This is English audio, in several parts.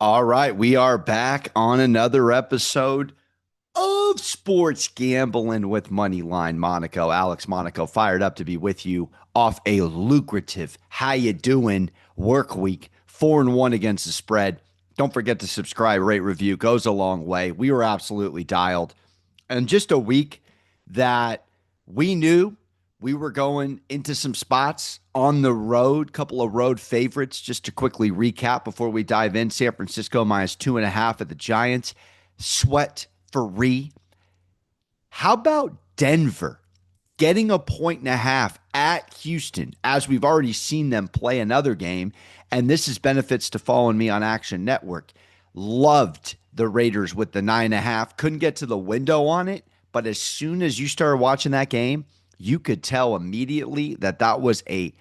All right, we are back on another episode of Sports Gambling with Moneyline Monaco. Alex Monaco fired up to be with you off a lucrative how you doing work week. 4-1 against the spread. Don't forget to subscribe, rate, review. Goes a long way. We were absolutely dialed. And just a week that we knew we were going into some spots on the road, couple of road favorites. Just to quickly recap before we dive in: San Francisco minus 2.5 at the Giants. Sweat free. How about Denver getting a 1.5 at Houston, as we've already seen them play another game? And this is benefits to following me on Action Network. Loved the Raiders with the 9.5. Couldn't get to the window on it, but as soon as you started watching that game, you could tell immediately that that was a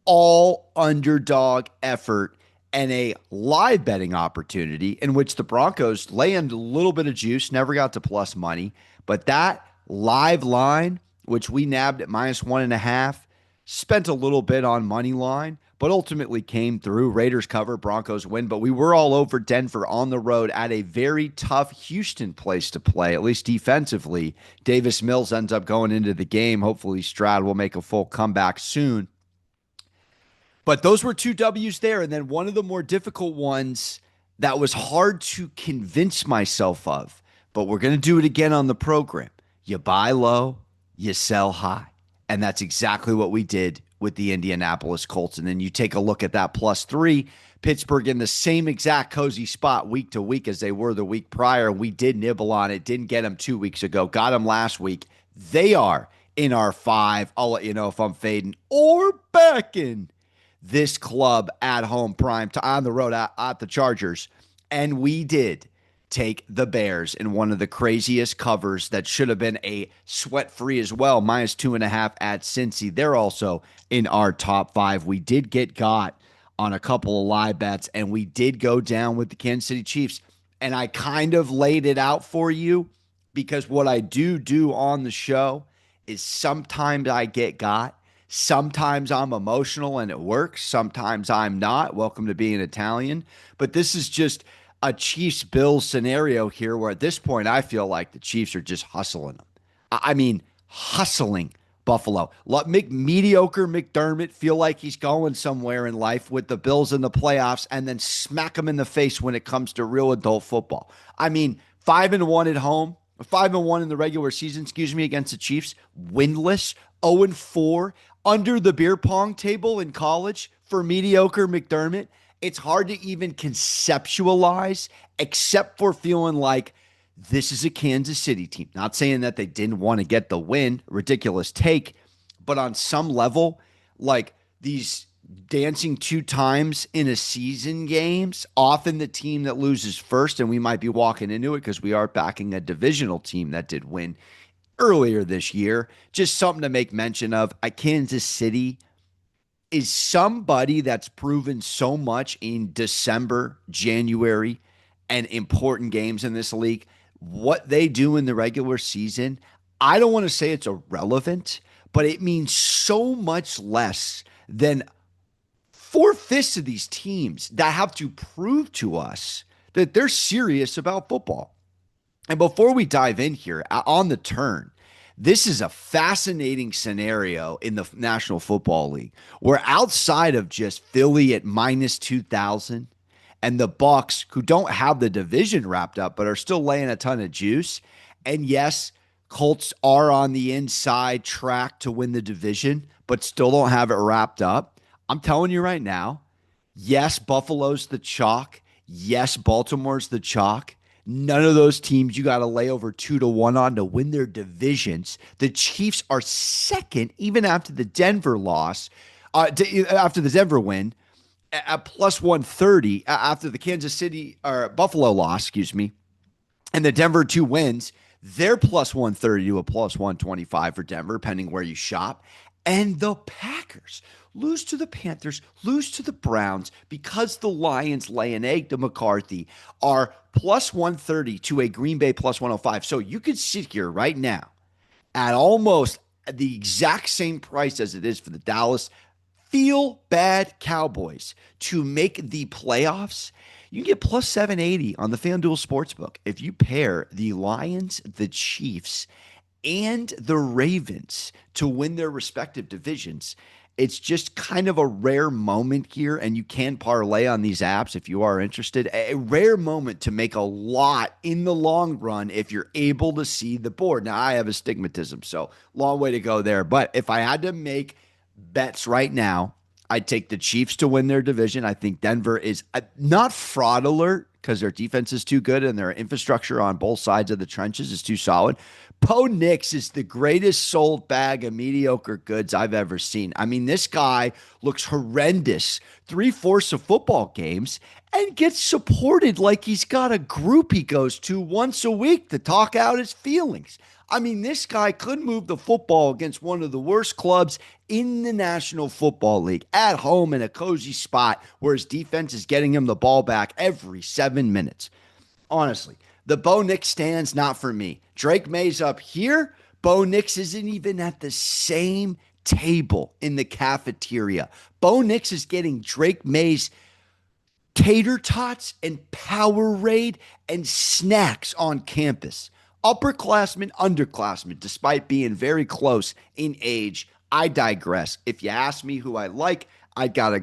all underdog effort and a live betting opportunity in which the Broncos land a little bit of juice, never got to plus money. But that live line, which we nabbed at minus 1.5, spent a little bit on money line, but ultimately came through. Raiders cover, Broncos win. But we were all over Denver on the road at a very tough Houston place to play, at least defensively. Davis Mills ends up going into the game. Hopefully Stroud will make a full comeback soon. But those were two W's there. And then one of the more difficult ones that was hard to convince myself of, but we're going to do it again on the program. You buy low, you sell high. And that's exactly what we did with the Indianapolis Colts. And then you take a look at that +3. Pittsburgh in the same exact cozy spot week to week as they were the week prior. We did nibble on it. Didn't get them 2 weeks ago. Got them last week. They are in our 5. I'll let you know if I'm fading or backing this club at home prime on the road at the Chargers. And we did take the Bears in one of the craziest covers that should have been a sweat-free as well, minus 2.5 at Cincy. They're also in our top 5. We did get got on a couple of live bets, and we did go down with the Kansas City Chiefs. And I kind of laid it out for you because what I do on the show is sometimes I get got. Sometimes I'm emotional and it works. Sometimes I'm not. Welcome to being Italian. But this is just a Chiefs-Bills scenario here where at this point I feel like the Chiefs are just hustling them. I mean, hustling Buffalo. Let mediocre McDermott feel like he's going somewhere in life with the Bills in the playoffs and then smack him in the face when it comes to real adult football. I mean, 5-1 at home, 5-1 in the regular season, against the Chiefs, winless, 0-4 under the beer pong table in college for mediocre McDermott. It's hard to even conceptualize except for feeling like this is a Kansas City team. Not saying that they didn't want to get the win, ridiculous take, but on some level, like these dancing 2 times in a season games, often the team that loses first, and we might be walking into it because we are backing a divisional team that did win earlier this year. Just something to make mention of. Kansas City is somebody that's proven so much in December, January, and important games in this league. What they do in the regular season, I don't want to say it's irrelevant, but it means so much less than 4/5 of these teams that have to prove to us that they're serious about football. And before we dive in here, on the turn, this is a fascinating scenario in the National Football League where outside of just Philly at minus 2,000 and the Bucks, who don't have the division wrapped up but are still laying a ton of juice, and yes, Colts are on the inside track to win the division but still don't have it wrapped up. I'm telling you right now, yes, Buffalo's the chalk. Yes, Baltimore's the chalk. None of those teams you got to lay over 2-1 on to win their divisions. The Chiefs are second, even after the Denver loss, after the Denver win, at plus 130 after the Kansas City or Buffalo loss, and the Denver 2 wins. They're plus 130 to a plus 125 for Denver, depending where you shop. And the Packers lose to the Panthers, lose to the Browns because the Lions lay an egg to McCarthy, are plus 130 to a Green Bay plus 105. So you could sit here right now at almost the exact same price as it is for the Dallas feel bad Cowboys to make the playoffs, you can get plus 780 on the FanDuel Sportsbook. If you pair the Lions, the Chiefs, and the Ravens to win their respective divisions, it's just kind of a rare moment here, and you can parlay on these apps if you are interested. A rare moment to make a lot in the long run if you're able to see the board. Now, I have astigmatism, so long way to go there. But if I had to make bets right now, I'd take the Chiefs to win their division. I think Denver is not fraud alert because their defense is too good and their infrastructure on both sides of the trenches is too solid. Bo Nix is the greatest sold bag of mediocre goods I've ever seen. I mean, this guy looks horrendous 3/4 of football games and gets supported like he's got a group he goes to once a week to talk out his feelings. I mean, this guy could move the football against one of the worst clubs in the National Football League at home in a cozy spot where his defense is getting him the ball back every 7 minutes. Honestly, the Bo Nix stands not for me. Drake May's up here. Bo Nix isn't even at the same table in the cafeteria. Bo Nix is getting Drake May's tater tots and Powerade and snacks on campus. Upperclassmen, underclassmen, despite being very close in age. I digress. If you ask me who I like, I gotta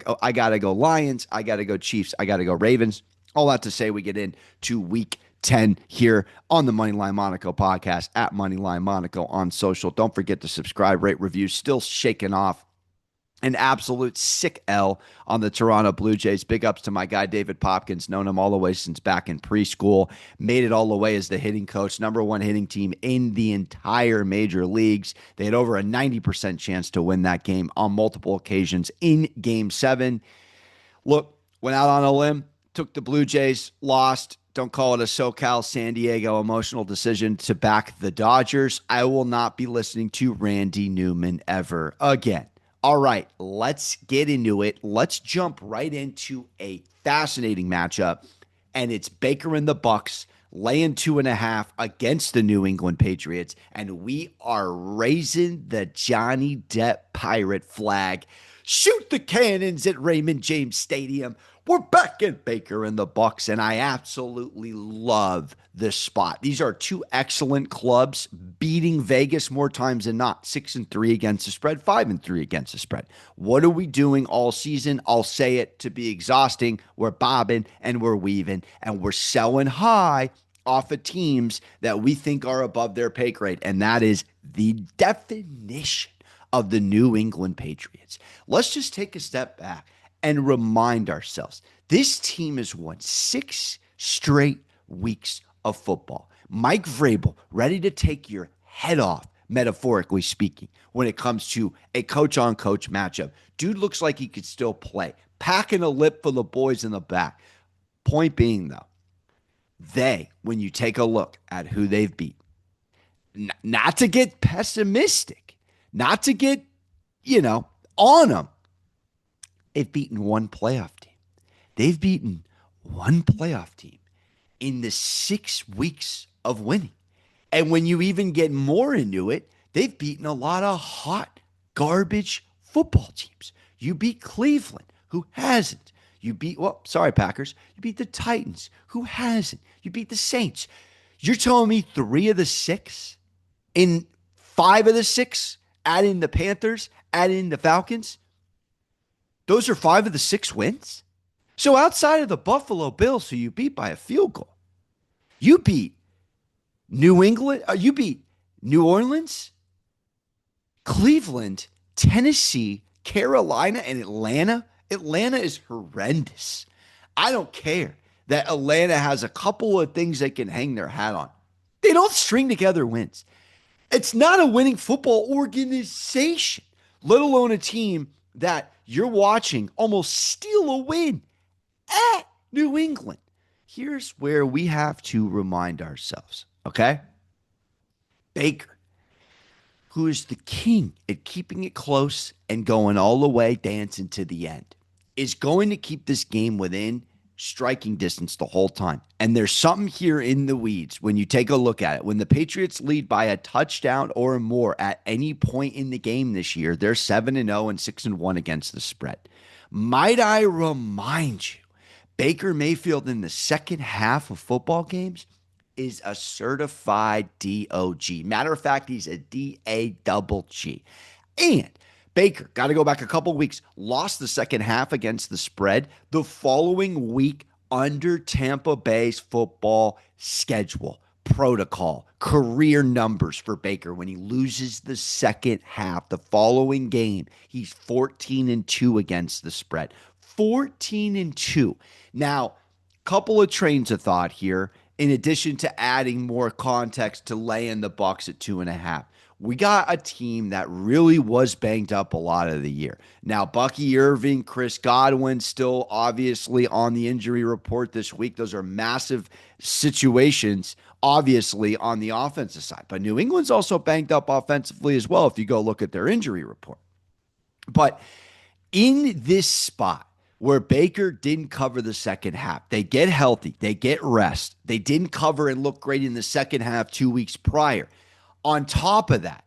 go Lions. I gotta go Chiefs. I gotta go Ravens. All that to say, we get into week 10 here on the Moneyline Monaco podcast at Moneyline Monaco on social. Don't forget to subscribe, rate, review. Still shaking off an absolute sick L on the Toronto Blue Jays. Big ups to my guy, David Popkins. Known him all the way since back in preschool. Made it all the way as the hitting coach. Number one hitting team in the entire major leagues. They had over a 90% chance to win that game on multiple occasions in Game 7. Look, went out on a limb. Took the Blue Jays, lost. Don't call it a SoCal San Diego emotional decision to back the Dodgers. I will not be listening to Randy Newman ever again. All right, let's get into it. Let's jump right into a fascinating matchup, and it's Baker and the Bucks laying 2.5 against the New England Patriots, and we are raising the Johnny Depp pirate flag. Shoot the cannons at Raymond James Stadium. We're back at Baker and the Bucks, and I absolutely love this spot. These are two excellent clubs beating Vegas more times than not. 6-3 against the spread, 5-3 against the spread. What are we doing all season? I'll say it to be exhausting. We're bobbing and we're weaving, and we're selling high off of teams that we think are above their pay grade, and that is the definition of the New England Patriots. Let's just take a step back and remind ourselves, this team has won 6 straight weeks of football. Mike Vrabel ready to take your head off, metaphorically speaking, when it comes to a coach-on-coach matchup. Dude looks like he could still play, packing a lip for the boys in the back. Point being, though, when you take a look at who they've beat, not to get pessimistic, not to get, on them, they've beaten one playoff team. They've beaten one playoff team in the 6 weeks of winning. And when you even get more into it, they've beaten a lot of hot garbage football teams. You beat Cleveland, who hasn't. Packers. You beat the Titans, who hasn't. You beat the Saints. You're telling me 3 of the 6 in 5 of the 6, add in the Panthers, add in the Falcons, those are 5 of the 6 wins? So outside of the Buffalo Bills, who you beat by a field goal, you beat New England, you beat New Orleans, Cleveland, Tennessee, Carolina, and Atlanta. Atlanta is horrendous. I don't care that Atlanta has a couple of things they can hang their hat on. They don't string together wins. It's not a winning football organization, let alone a team that you're watching almost steal a win at New England. Here's where we have to remind ourselves, okay? Baker, who is the king at keeping it close and going all the way, dancing to the end, is going to keep this game within striking distance the whole time. And there's something here in the weeds when you take a look at it. When the Patriots lead by a touchdown or more at any point in the game this year, they're 7-0 and 6-1 against the spread. Might I remind you, Baker Mayfield in the second half of football games is a certified DOG. Matter of fact, he's a DAGG. And Baker, got to go back a couple weeks, lost the second half against the spread. The following week, under Tampa Bay's football schedule, protocol, career numbers for Baker, when he loses the second half, the following game, he's 14-2 against the spread. 14-2. Now, couple of trains of thought here, in addition to adding more context to laying the Bucs at 2.5. We got a team that really was banged up a lot of the year. Now, Bucky Irving, Chris Godwin still obviously on the injury report this week. Those are massive situations, obviously, on the offensive side. But New England's also banged up offensively as well if you go look at their injury report. But in this spot where Baker didn't cover the second half, they get healthy, they get rest. They didn't cover and look great in the second half 2 weeks prior. On top of that,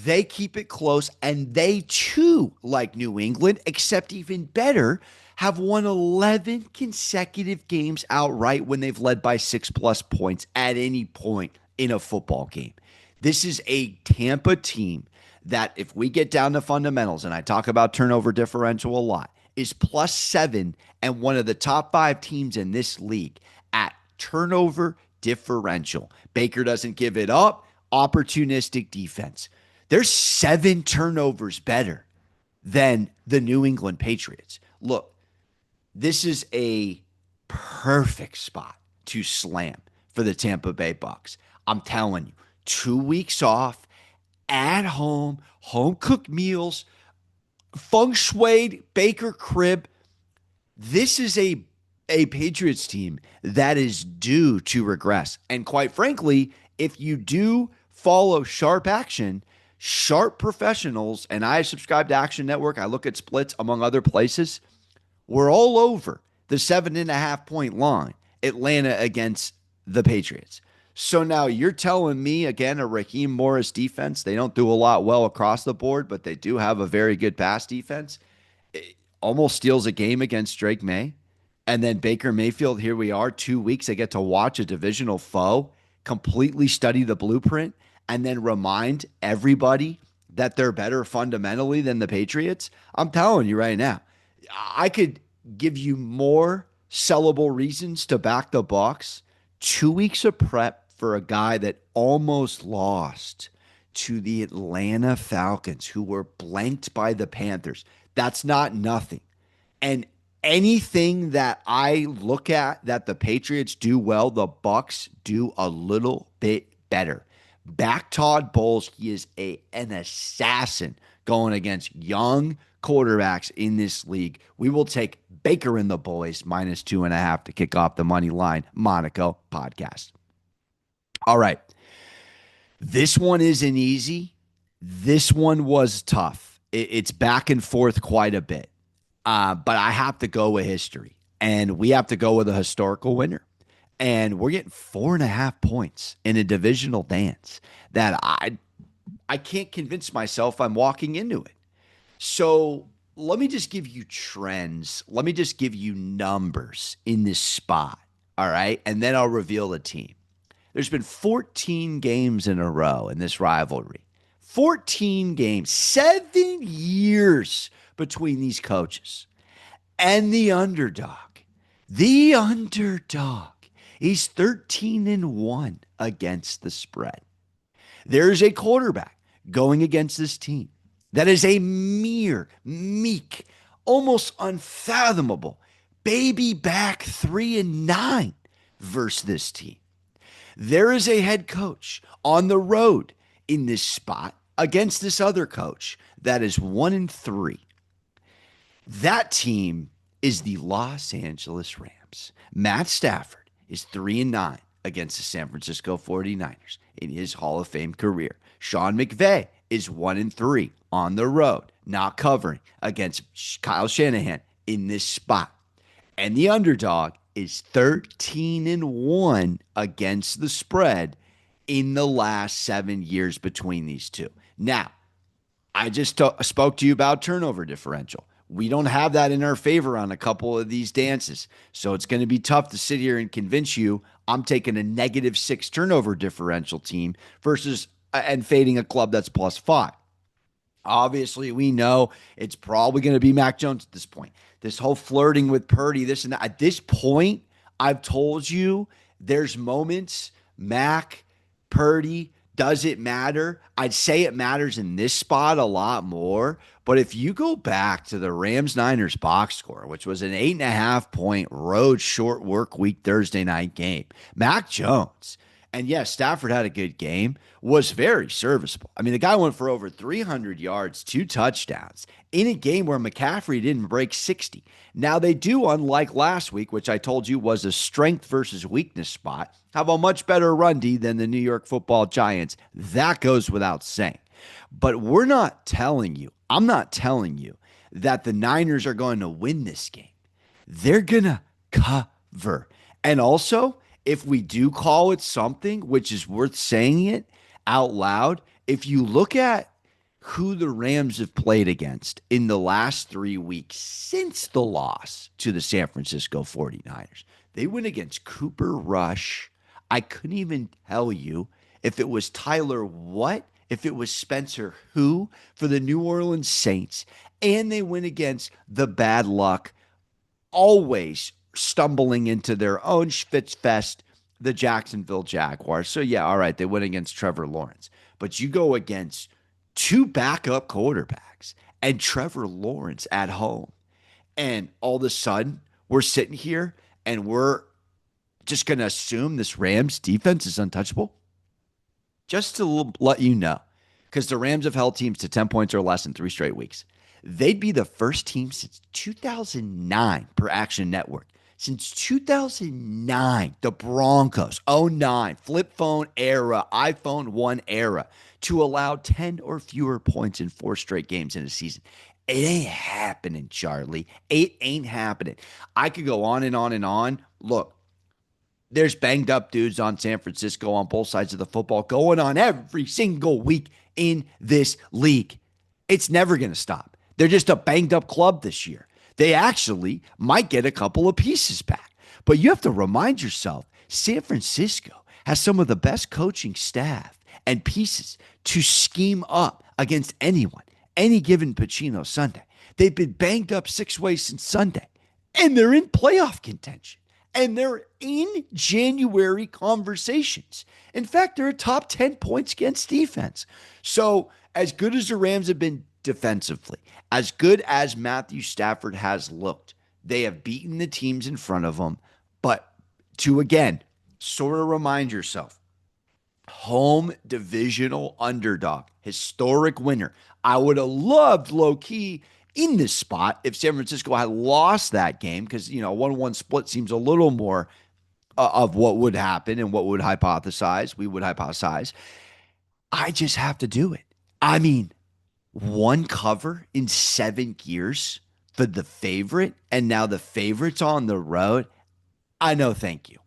they keep it close, and they too, like New England, except even better, have won 11 consecutive games outright when they've led by 6+ points at any point in a football game. This is a Tampa team that, if we get down to fundamentals, and I talk about turnover differential a lot, is +7 and one of the top 5 teams in this league at turnover differential. Baker doesn't give it up. Opportunistic defense. They're 7 turnovers better than the New England Patriots. Look, this is a perfect spot to slam for the Tampa Bay Bucs. I'm telling you, 2 weeks off, at home cooked meals, feng shuied Baker crib. This is a Patriots team that is due to regress. And quite frankly, if you do follow sharp action, sharp professionals, and I subscribe to Action Network, I look at splits among other places, we're all over the 7.5 point line, Atlanta against the Patriots. So now you're telling me, again, a Raheem Morris defense, they don't do a lot well across the board, but they do have a very good pass defense. It almost steals a game against Drake May. And then Baker Mayfield, here we are, 2 weeks, they get to watch a divisional foe completely study the blueprint and then remind everybody that they're better fundamentally than the Patriots. I'm telling you right now, I could give you more sellable reasons to back the Bucs. 2 weeks of prep for a guy that almost lost to the Atlanta Falcons, who were blanked by the Panthers. That's not nothing. And anything that I look at that the Patriots do well, the Bucs do a little bit better. Back Todd Bowles, he is an assassin going against young quarterbacks in this league. We will take Baker and the boys -2.5 to kick off the Money Line Monaco podcast. All right. This one isn't easy. This one was tough. It's back and forth quite a bit. But I have to go with history, and we have to go with a historical winner. And we're getting 4.5 points in a divisional dance that I can't convince myself I'm walking into it. So let me just give you trends. Let me just give you numbers in this spot, all right? And then I'll reveal the team. There's been 14 games in a row in this rivalry. 14 games, 7 years between these coaches. And the underdog is 13-1 against the spread. There's a quarterback going against this team that is a mere, meek, almost unfathomable baby back 3-9 versus this team. There is a head coach on the road in this spot against this other coach that is 1-3. That team is the Los Angeles Rams. Matt Stafford is 3-9 against the San Francisco 49ers in his Hall of Fame career. Sean McVay is 1-3 on the road, not covering against Kyle Shanahan in this spot. And the underdog is 13-1 against the spread in the last 7 years between these two. Now, I just spoke to you about turnover differential. We don't have that in our favor on a couple of these dances. So it's going to be tough to sit here and convince you I'm taking a -6 turnover differential team versus and fading a club that's +5. Obviously, we know it's probably going to be Mac Jones at this point. This whole flirting with Purdy, this and that. At this point, I've told you there's moments, Mac, Purdy, does it matter? I'd say it matters in this spot a lot more. But if you go back to the Rams Niners box score, which was an 8.5 point road short work week Thursday night game, Mac Jones, and yes, Stafford had a good game, was very serviceable. I mean, the guy went for over 300 yards, 2 touchdowns in a game where McCaffrey didn't break 60. Now, they do, unlike last week, which I told you was a strength versus weakness spot, have a much better run D than the New York Football Giants. That goes without saying. But I'm not telling you that the Niners are going to win this game. They're going to cover. And also, if we do call it something, which is worth saying it out loud, if you look at who the Rams have played against in the last 3 weeks since the loss to the San Francisco 49ers, they went against Cooper Rush. I couldn't even tell you if it was Tyler what, if it was Spencer who for the New Orleans Saints, and they went against the bad luck, always stumbling into their own Schwitzfest, the Jacksonville Jaguars. So, yeah, all right, they went against Trevor Lawrence. But you go against two backup quarterbacks and Trevor Lawrence at home. And all of a sudden, we're sitting here and we're just going to assume this Rams defense is untouchable. Just to let you know, because the Rams have held teams to 10 points or less in 3 straight weeks. They'd be the first team since 2009 per Action Network. Since 2009, the Broncos, 09, flip phone era, iPhone 1 era, to allow 10 or fewer points in 4 straight games in a season. It ain't happening, Charlie. It ain't happening. I could go on and on and on. Look, there's banged up dudes on San Francisco on both sides of the football going on every single week in this league. It's never going to stop. They're just a banged up club this year. They actually might get a couple of pieces back. But you have to remind yourself, San Francisco has some of the best coaching staff and pieces to scheme up against anyone, any given Pacino Sunday. They've been banged up 6 ways since Sunday, and they're in playoff contention. And they're in January conversations. In fact, they're a top 10 points against defense. So as good as the Rams have been defensively, as good as Matthew Stafford has looked, they have beaten the teams in front of them. But to, again, sort of remind yourself, home divisional underdog, historic winner. I would have loved low-key in this spot if San Francisco had lost that game because, a 1-1 split seems a little more of what would happen and what we would hypothesize. I just have to do it. I mean, one cover in 7 years for the favorite, and now the favorite's on the road. I know, thank you.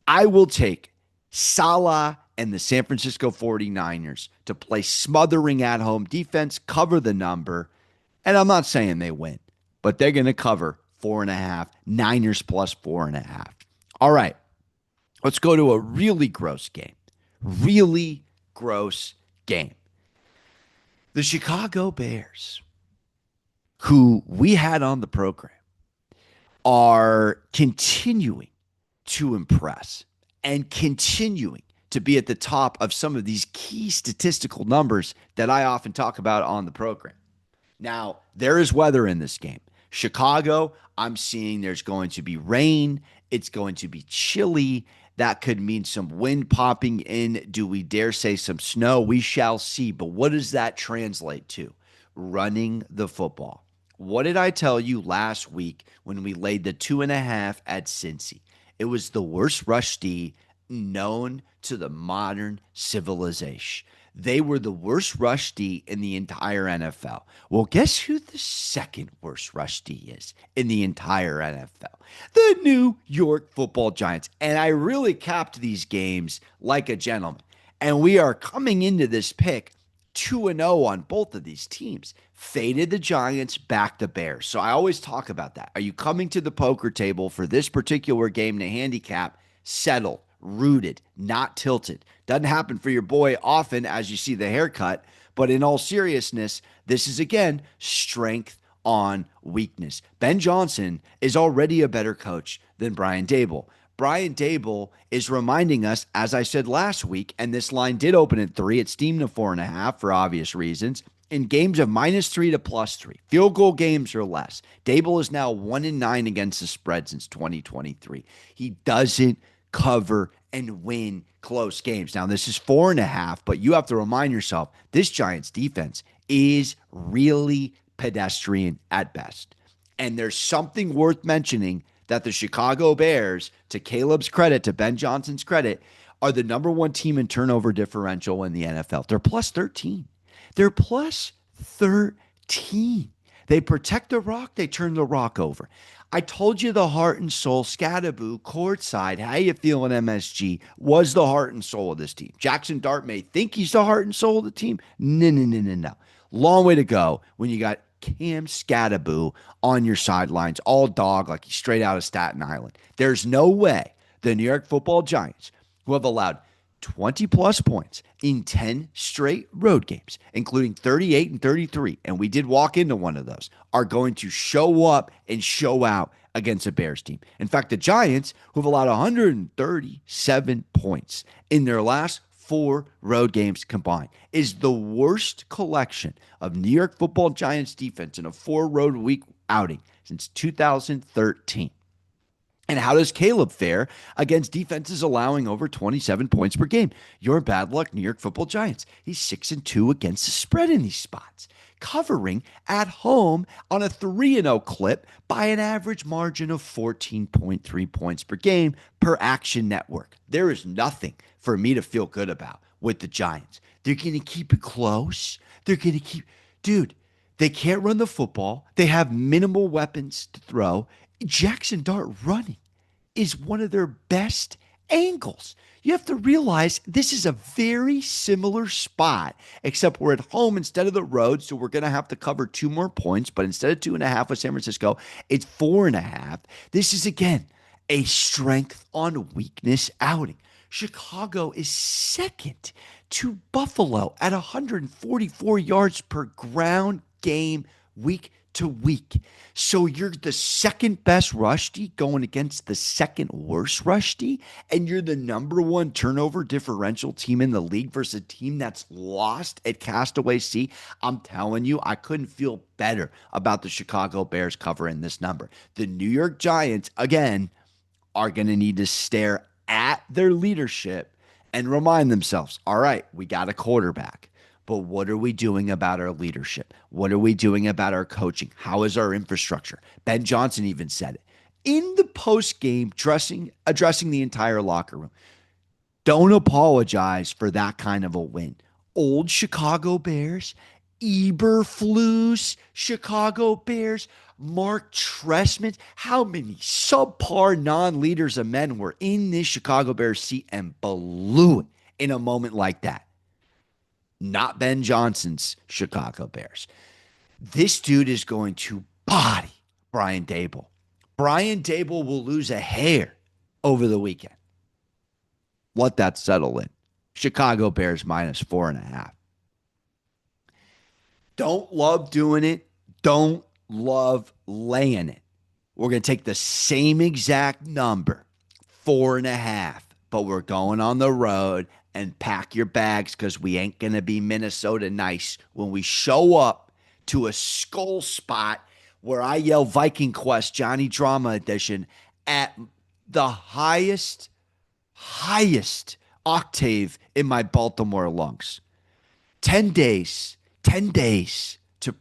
I will take Salah and the San Francisco 49ers to play smothering at-home defense, cover the number. And I'm not saying they win, but they're going to cover 4.5, Niners plus 4.5. All right, let's go to a really gross game. Really gross game. The Chicago Bears, who we had on the program, are continuing to impress and continuing to be at the top of some of these key statistical numbers that I often talk about on the program. Now, there is weather in this game. Chicago, I'm seeing there's going to be rain. It's going to be chilly. That could mean some wind popping in. Do we dare say some snow? We shall see. But what does that translate to? Running the football. What did I tell you last week when we laid the 2.5 at Cincy? It was the worst rush D known to the modern civilization. They were the worst rush D in the entire NFL. Well, guess who the second worst rush D is in the entire NFL? The New York Football Giants. And I really capped these games like a gentleman. And we are coming into this pick 2-0 on both of these teams. Faded the Giants, back the Bears. So I always talk about that. Are you coming to the poker table for this particular game to handicap? Settled, rooted, not tilted. Doesn't happen for your boy often as you see the haircut, but in all seriousness, this is again strength on weakness. Ben Johnson is already a better coach than Brian Daboll. Brian Daboll is reminding us, as I said last week, and this line did open at 3. It steamed to 4.5 for obvious reasons. In games of -3 to +3, field goal games or less, Daboll is now 1-9 against the spread since 2023. He doesn't cover and win close games. Now, this is 4.5, but you have to remind yourself this Giants defense is really pedestrian at best. And there's something worth mentioning that the Chicago Bears, to Caleb's credit, to Ben Johnson's credit, are the number one team in turnover differential in the NFL. They're plus 13. They're plus 13. They protect the rock, they turn the rock over. I told you the heart and soul, Scattaboo, courtside, how you feeling, MSG, was the heart and soul of this team. Jackson Dart may think he's the heart and soul of the team. No, no, no, no, no. Long way to go when you got Cam Scattaboo on your sidelines, all dog like he's straight out of Staten Island. There's no way the New York Football Giants, who have allowed 20-plus points in 10 straight road games, including 38 and 33, and we did walk into one of those, are going to show up and show out against a Bears team. In fact, the Giants, who've allowed 137 points in their last 4 road games combined, is the worst collection of New York Football Giants defense in a 4 road week outing since 2013. And how does Caleb fare against defenses allowing over 27 points per game? Your bad luck, New York Football Giants. He's 6-2 against the spread in these spots, covering at home on a 3-0 clip by an average margin of 14.3 points per game per Action Network. There is nothing for me to feel good about with the Giants. They're going to keep it close. They're going to keep, dude, they can't run the football. They have minimal weapons to throw. Jackson Dart running is one of their best angles. You have to realize this is a very similar spot, except we're at home instead of the road, so we're going to have to cover 2 more points, but instead of 2.5 with San Francisco, it's 4.5. This is, again, a strength on weakness outing. Chicago is second to Buffalo at 144 yards per ground game week to week. So you're the second best rush D going against the second worst rush D, and you're the number 1 turnover differential team in the league versus a team that's lost at Castaway Sea. I'm telling you, I couldn't feel better about the Chicago Bears covering this number. The New York Giants, again, are going to need to stare at their leadership and remind themselves, all right, we got a quarterback. But what are we doing about our leadership? What are we doing about our coaching? How is our infrastructure? Ben Johnson even said it in the post-game addressing the entire locker room. Don't apologize for that kind of a win. Old Chicago Bears, Eberflus Chicago Bears, Mark Trestman. How many subpar non-leaders of men were in this Chicago Bears seat and blew it in a moment like that? Not Ben Johnson's Chicago Bears. This dude is going to body Brian Daboll. Brian Daboll will lose a hair over the weekend. Let that settle in. Chicago Bears -4.5. Don't love doing it. Don't love laying it. We're going to take the same exact number, 4.5, but we're going on the road. And pack your bags because we ain't going to be Minnesota nice when we show up to a skull spot where I yell Viking Quest, Johnny Drama Edition, at the highest octave in my Baltimore lungs. 10 days to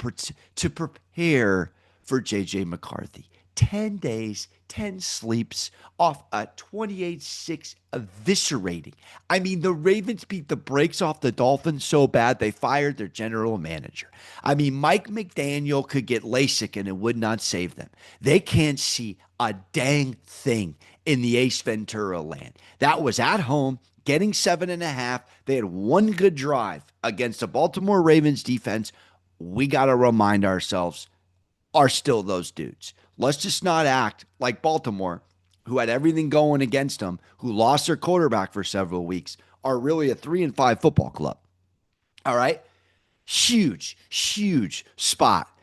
prepare for J.J. McCarthy. 10 days 10 sleeps off a 28-6 eviscerating. I mean, the Ravens beat the brakes off the Dolphins so bad they fired their general manager. I mean, Mike McDaniel could get LASIK and it would not save them. They can't see a dang thing in the Ace Ventura land. That was at home, getting 7.5. They had one good drive against the Baltimore Ravens defense. We got to remind ourselves, are still those dudes. Let's just not act like Baltimore, who had everything going against them, who lost their quarterback for several weeks, are really a 3-5 football club. All right? Huge, huge spot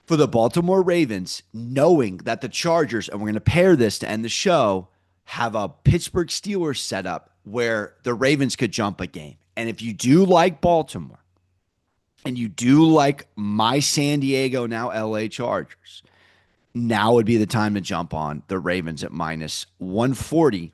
for the Baltimore Ravens, knowing that the Chargers, and we're going to pair this to end the show, have a Pittsburgh Steelers setup where the Ravens could jump a game. And if you do like Baltimore, and you do like my San Diego, now LA Chargers, now would be the time to jump on the Ravens at minus 140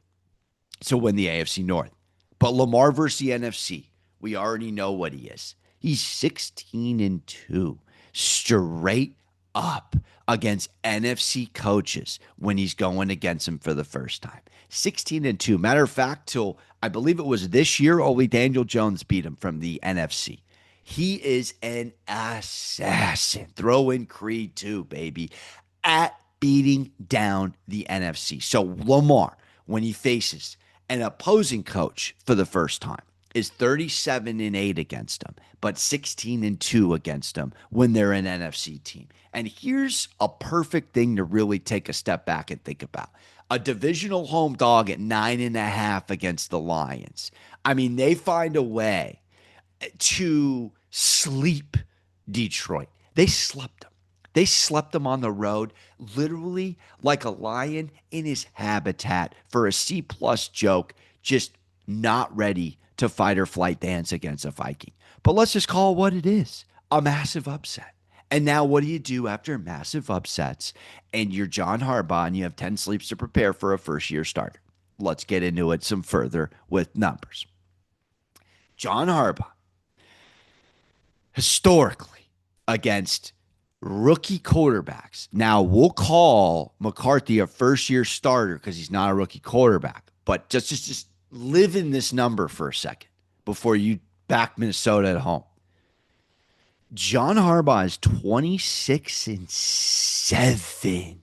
to win the AFC North. But Lamar versus the NFC, we already know what he is. He's 16-2 straight up against NFC coaches when he's going against them for the first time. 16-2. Matter of fact, till I believe it was this year, only Daniel Jones beat him from the NFC. He is an assassin. Throw in Creed too, baby, at beating down the NFC. So Lamar, when he faces an opposing coach for the first time, is 37-8 against them, but 16-2 against them when they're an NFC team. And here's a perfect thing to really take a step back and think about. A divisional home dog at 9.5 against the Lions. I mean, they find a way to sleep Detroit. They slept them. They slept them on the road, literally like a lion in his habitat for a C-plus joke, just not ready to fight or flight dance against a Viking. But let's just call it what it is, a massive upset. And now what do you do after massive upsets and you're John Harbaugh and you have 10 sleeps to prepare for a first-year starter? Let's get into it some further with numbers. John Harbaugh, historically, against rookie quarterbacks. Now, we'll call McCarthy a first-year starter because he's not a rookie quarterback. But just live in this number for a second before you back Minnesota at home. John Harbaugh is 26-7.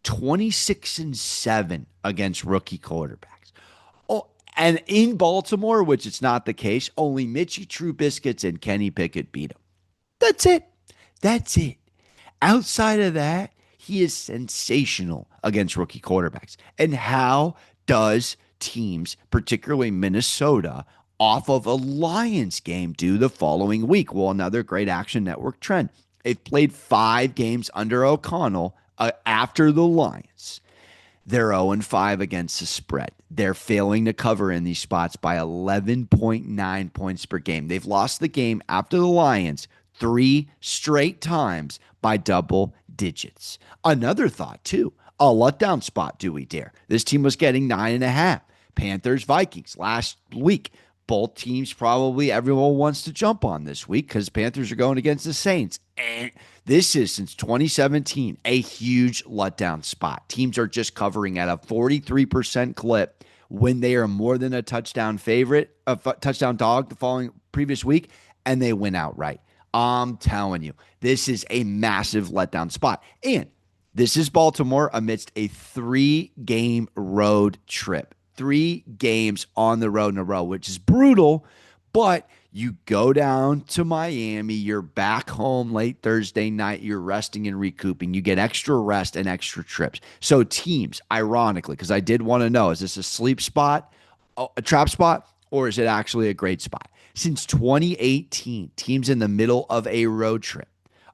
26-7 against rookie quarterbacks. Oh, and in Baltimore, which it's not the case, only Mitchie Trubisky and Kenny Pickett beat him. That's it. That's it. Outside of that, he is sensational against rookie quarterbacks. And how does teams, particularly Minnesota, off of a Lions game do the following week? Well, another great Action Network trend. They've played 5 games under O'Connell after the Lions. They're 0-5 against the spread. They're failing to cover in these spots by 11.9 points per game. They've lost the game after the Lions 3 straight times by double digits. Another thought, too, a letdown spot, do we dare? This team was getting 9.5. Panthers, Vikings last week. Both teams probably everyone wants to jump on this week because Panthers are going against the Saints. And this is, since 2017, a huge letdown spot. Teams are just covering at a 43% clip when they are more than a touchdown favorite, a touchdown dog the previous week, and they win outright. I'm telling you, this is a massive letdown spot. And this is Baltimore amidst a 3-game road trip. 3 games on the road in a row, which is brutal, but you go down to Miami, you're back home late Thursday night, you're resting and recouping, you get extra rest and extra trips. So teams, ironically, because I did want to know, is this a sleep spot, a trap spot, or is it actually a great spot? Since 2018, teams in the middle of a road trip,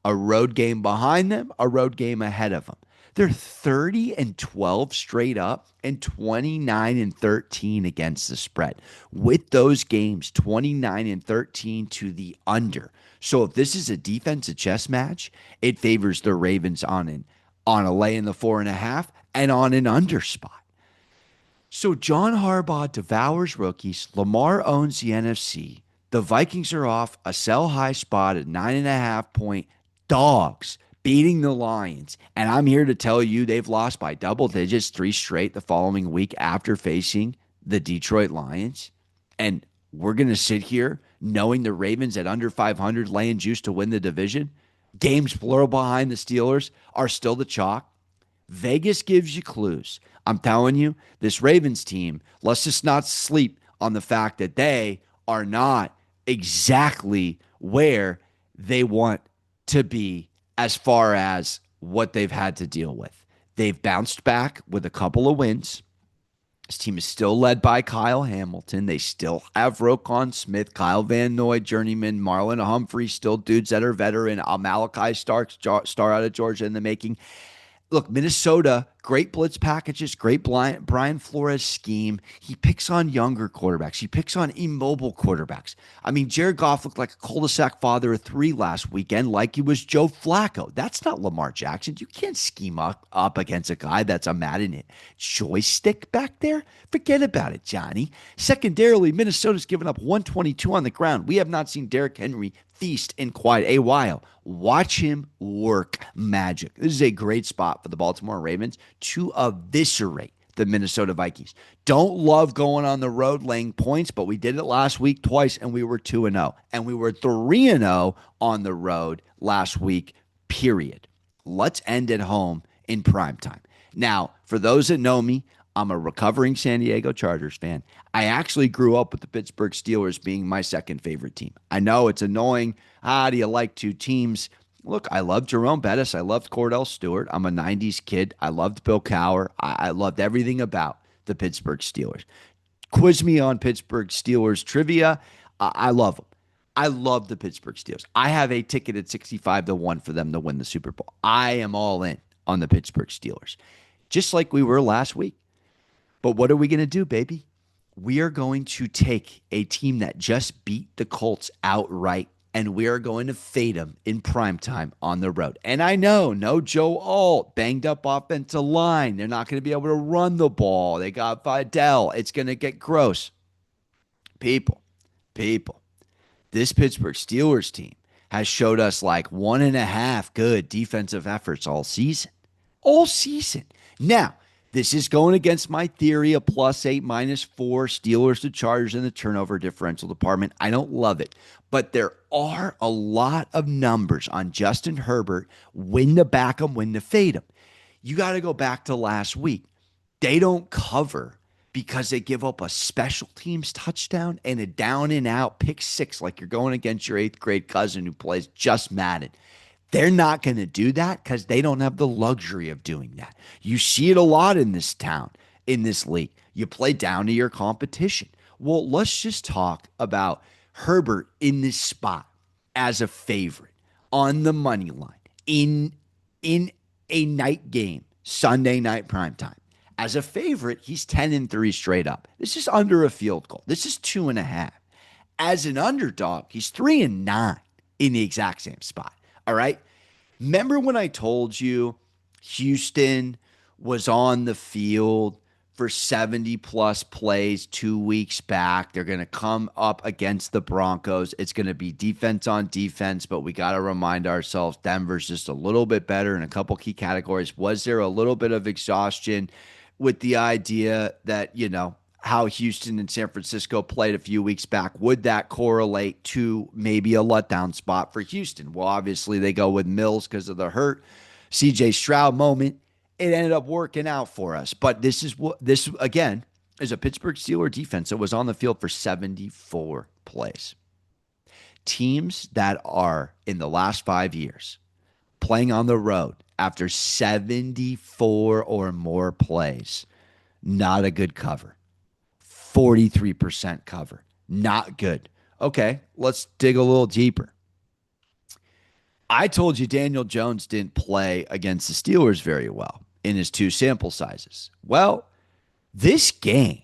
a road game behind them, a road game ahead of them. They're 30-12 straight up and 29-13 against the spread. With those games, 29-13 to the under. So if this is a defensive chess match, it favors the Ravens on a lay in the 4.5 and on an under spot. So John Harbaugh devours rookies. Lamar owns the NFC. The Vikings are off a sell high spot at 9.5 point dogs beating the Lions. And I'm here to tell you they've lost by double digits 3 straight the following week after facing the Detroit Lions. And we're going to sit here knowing the Ravens at under 500 laying juice to win the division. Games plural behind the Steelers are still the chalk. Vegas gives you clues. I'm telling you, this Ravens team, let's just not sleep on the fact that they are not exactly where they want to be as far as what they've had to deal with. They've bounced back with a couple of wins. This team is still led by Kyle Hamilton. They still have Roquan Smith, Kyle Van Noy, journeyman, Marlon Humphrey, still dudes that are veteran, Malachi Stark, star out of Georgia in the making. Look, Minnesota, great blitz packages, great Brian Flores scheme. He picks on younger quarterbacks. He picks on immobile quarterbacks. I mean, Jared Goff looked like a cul-de-sac father of 3 last weekend like he was Joe Flacco. That's not Lamar Jackson. You can't scheme up against a guy that's a Madden joystick back there. Forget about it, Johnny. Secondarily, Minnesota's given up 122 on the ground. We have not seen Derrick Henry feast in quite a while. Watch him work magic. This is a great spot for the Baltimore Ravens to eviscerate the Minnesota Vikings. Don't love going on the road laying points, but we did it last week twice, and we were 2-0. And we were 3-0 on the road last week, period. Let's end at home in primetime. Now, for those that know me, I'm a recovering San Diego Chargers fan. I actually grew up with the Pittsburgh Steelers being my second favorite team. I know it's annoying. Do you like 2 teams? Look, I loved Jerome Bettis. I loved Cordell Stewart. I'm a 90s kid. I loved Bill Cowher. I loved everything about the Pittsburgh Steelers. Quiz me on Pittsburgh Steelers trivia. I love them. I love the Pittsburgh Steelers. I have a ticket at 65-1 for them to win the Super Bowl. I am all in on the Pittsburgh Steelers, just like we were last week. But what are we going to do, baby? We are going to take a team that just beat the Colts outright, and we are going to fade them in primetime on the road. And I know, no Joe Alt, banged up offensive line. They're not going to be able to run the ball. They got Vidal. It's going to get gross. People, this Pittsburgh Steelers team has showed us like 1.5 good defensive efforts all season. All season. Now, this is going against my theory of +8, -4, Steelers to Chargers in the turnover differential department. I don't love it, but there are a lot of numbers on Justin Herbert, when to back him, when to fade him. You got to go back to last week. They don't cover because they give up a special teams touchdown and a down and out pick 6 like you're going against your 8th grade cousin who plays just Madden. They're not going to do that because they don't have the luxury of doing that. You see it a lot in this town, in this league. You play down to your competition. Well, let's just talk about Herbert in this spot as a favorite on the money line in a night game, Sunday night primetime. As a favorite, he's 10-3 straight up. This is under a field goal. This is 2.5. As an underdog, he's 3-9 in the exact same spot. All right. Remember when I told you Houston was on the field for 70+ plays 2 weeks back? They're going to come up against the Broncos. It's going to be defense on defense, but we got to remind ourselves Denver's just a little bit better in a couple key categories. Was there a little bit of exhaustion with the idea that, how Houston and San Francisco played a few weeks back? Would that correlate to maybe a letdown spot for Houston? Well, obviously they go with Mills because of the hurt CJ Stroud moment. It ended up working out for us. But this again is a Pittsburgh Steelers defense that was on the field for 74 plays. Teams that are in the last 5 years playing on the road after 74 or more plays, not a good cover. 43% cover. Not good. Okay, let's dig a little deeper. I told you Daniel Jones didn't play against the Steelers very well in his 2 sample sizes. Well, this game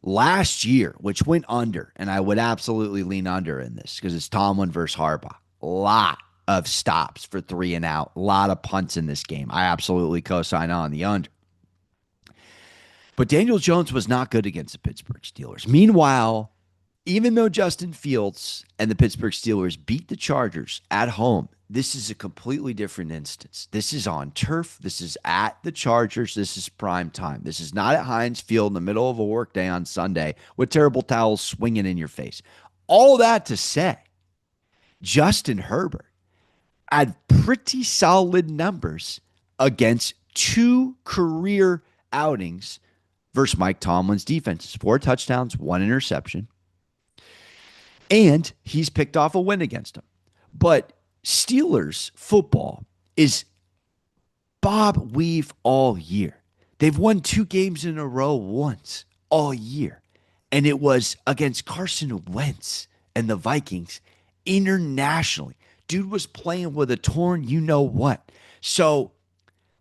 last year, which went under, and I would absolutely lean under in this because it's Tomlin versus Harbaugh. A lot of stops for 3 and out. A lot of punts in this game. I absolutely co-sign on the under. But Daniel Jones was not good against the Pittsburgh Steelers. Meanwhile, Even though Justin Fields and the Pittsburgh Steelers beat the Chargers at home, this is a completely different instance. This is on turf. This is at the Chargers. This is prime time. This is not at Heinz Field in the middle of a workday on Sunday with terrible towels swinging in your face. All that to say, Justin Herbert had pretty solid numbers against two career outings versus Mike Tomlin's defenses. 4 touchdowns, 1 interception. And he's picked off a win against them. But Steelers football is Bob Weave all year. They've won 2 games in a row once all year. And it was against Carson Wentz and the Vikings internationally. Dude was playing with a torn you know what. So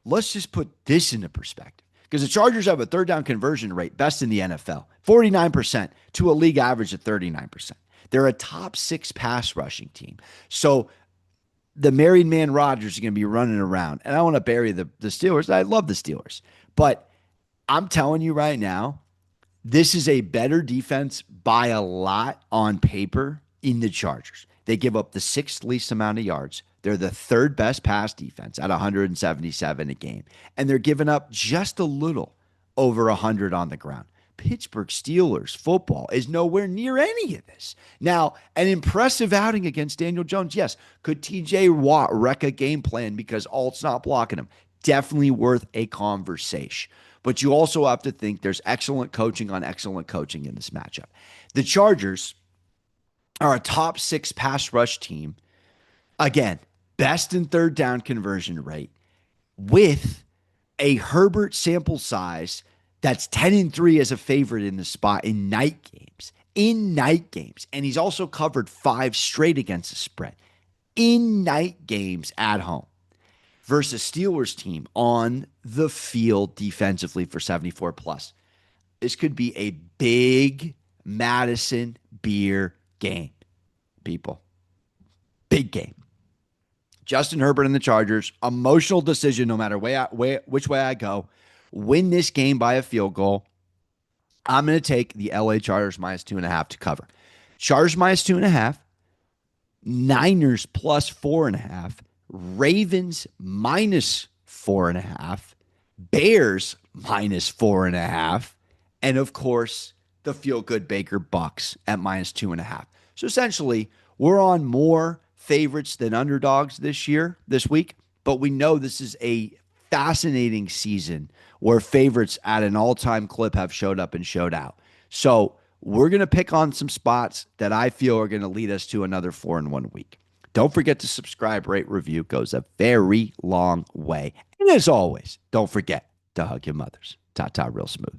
let's just put this into perspective. Because the Chargers have a third down conversion rate, best in the NFL, 49% to a league average of 39%. They're a top 6 pass rushing team. So the married man Rodgers is going to be running around. And I want to bury the Steelers. I love the Steelers. But I'm telling you right now, this is a better defense by a lot on paper in the Chargers. They give up the 6th least amount of yards. They're the 3rd best pass defense at 177 a game. And they're giving up just a little over 100 on the ground. Pittsburgh Steelers football is nowhere near any of this. Now, an impressive outing against Daniel Jones. Yes. Could TJ Watt wreck a game plan because Alt's not blocking him? Definitely worth a conversation. But you also have to think there's excellent coaching on excellent coaching in this matchup. The Chargers are a top 6 pass rush team. Again, best in third down conversion rate with a Herbert sample size that's 10-3 as a favorite in the spot in night games. In night games. And he's also covered 5 straight against the spread. In night games at home. Versus Steelers team on the field defensively for 74 plus. This could be a big Madison beer game, people. Big game. Justin Herbert and the Chargers, emotional decision no matter which way I go. Win this game by a field goal. I'm going to take the LA Chargers minus 2.5 to cover. Chargers minus 2.5. Niners plus 4.5. Ravens minus 4.5. Bears minus 4.5. And of course, the feel-good Baker Bucks at minus 2.5. So essentially, we're on more favorites than underdogs this week, but we know this is a fascinating season where favorites at an all-time clip have showed up and showed out. So we're going to pick on some spots that I feel are going to lead us to another 4-1 week. Don't forget to subscribe, rate, review. It goes a very long way. And as always, don't forget to hug your mothers. Ta-ta real smooth.